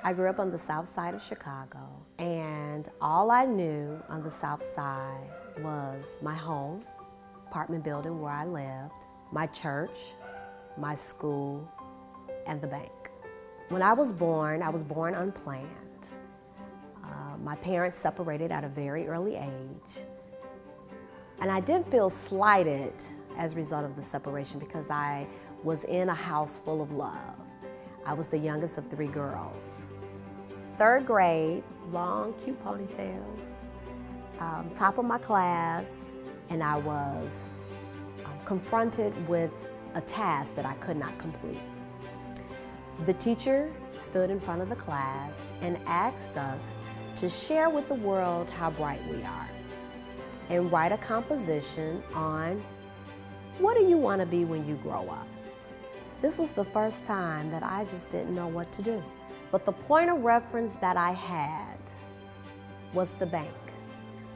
I grew up on the south side of Chicago, and all I knew on the south side was my home, apartment building where I lived, my church, my school, and the bank. When I was born unplanned. My parents separated at a very early age, and I didn't feel slighted as a result of the separation because I was in a house full of love. I was the youngest of 3 girls. 3rd grade, long, cute ponytails, top of my class, and I was confronted with a task that I could not complete. The teacher stood in front of the class and asked us to share with the world how bright we are and write a composition on what do you want to be when you grow up. This was the first time that I just didn't know what to do. But the point of reference that I had was the bank.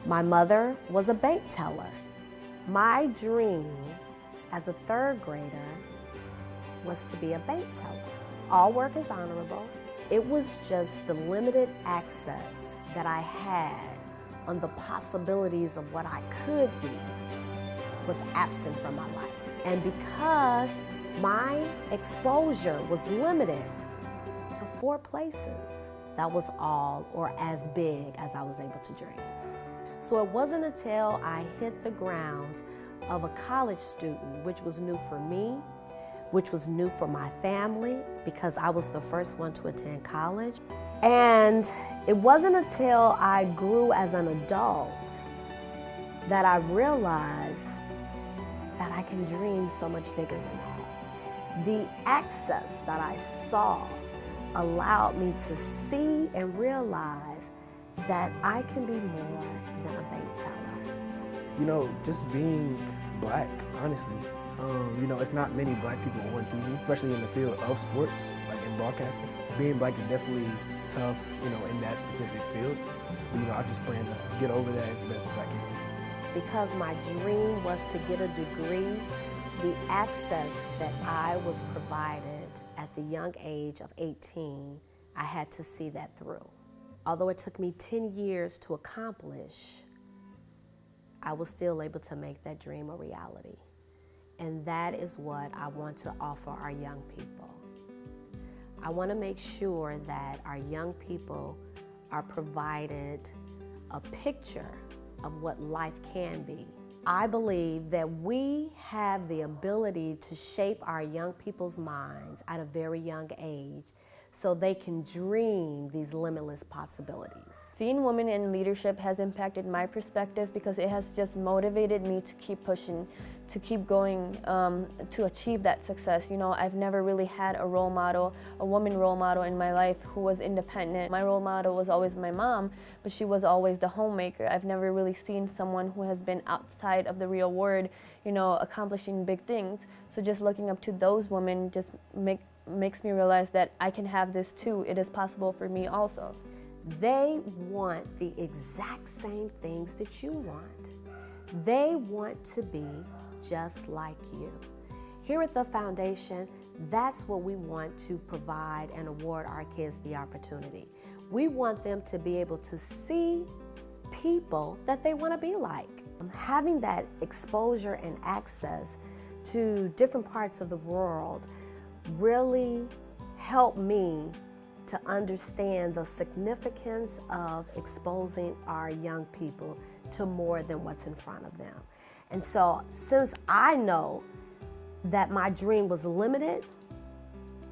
My mother was a bank teller. My dream as a 3rd grader was to be a bank teller. All work is honorable. It was just the limited access that I had on the possibilities of what I could be was absent from my life. And because my exposure was limited to 4 places, that was all or as big as I was able to dream. So it wasn't until I hit the grounds of a college student, which was new for me, which was new for my family because I was the first one to attend college. And it wasn't until I grew as an adult that I realized that I can dream so much bigger than that. The access that I saw allowed me to see and realize that I can be more than a bank teller. You know, just being Black, honestly, it's not many Black people on TV, especially in the field of sports, like in broadcasting. Being Black is definitely tough, in that specific field. But, I just plan to get over that as best as I can. Because my dream was to get a degree, the access that I was provided at the young age of 18, I had to see that through. Although it took me 10 years to accomplish, I was still able to make that dream a reality. And that is what I want to offer our young people. I want to make sure that our young people are provided a picture of what life can be. I believe that we have the ability to shape our young people's minds at a very young age so they can dream these limitless possibilities. Seeing women in leadership has impacted my perspective because it has just motivated me to keep pushing, to keep going, to achieve that success. I've never really had a role model, a woman role model in my life who was independent. My role model was always my mom, but she was always the homemaker. I've never really seen someone who has been outside of the real world, accomplishing big things. So just looking up to those women just makes me realize that I can have this too. It is possible for me also. They want the exact same things that you want. They want to be just like you. Here at the foundation, that's what we want to provide and award our kids the opportunity. We want them to be able to see people that they want to be like. Having that exposure and access to different parts of the world really helped me to understand the significance of exposing our young people to more than what's in front of them. And so since I know that my dream was limited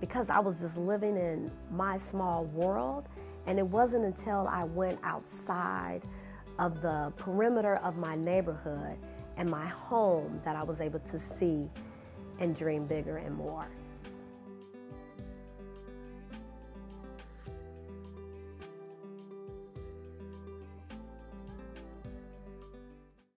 because I was just living in my small world, and it wasn't until I went outside of the perimeter of my neighborhood and my home that I was able to see and dream bigger and more.